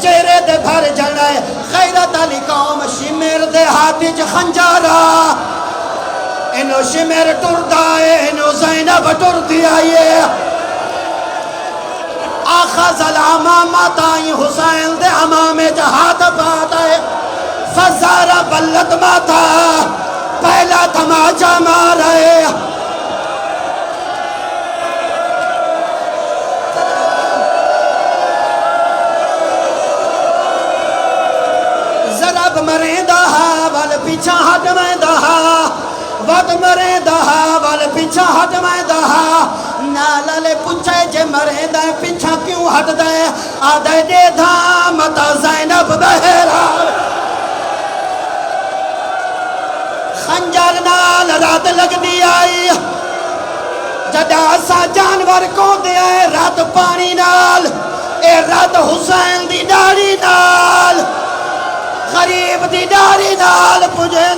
चेहरे दे भर जाना है। गैरत अली कौम शिमेर दे हाथ च खंजारा, इनो शिमेर टुरदा है, इनो ज़ैनब टुरदी आई है। आखज़ल अमामा ताई हुसैन दे अमामे च हाथ पाता है। फज़ारा बल्लत माथा पहला तमाचा मारा है। जरब मरेंदा वल पीछा हट वेंदा, वत मरेंदा वल पीछा हट वेंदा। नाले पूछे जे मरेंदा पीछा क्यों हटदा है, आदे दे धाम ता ज़ैनब बहरा। खंजर नाल रात लगदी आई, जदा असा जानवर को दे रात पानी नाल, ए रात हुसैन दी दाढ़ी नाल, गरीब दी दाढ़ी नाल पुजे।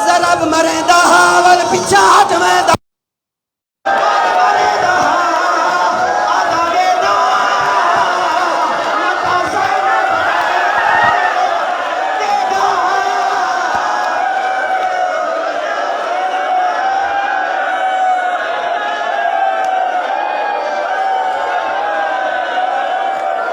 जरब मरेंदा वल पीछा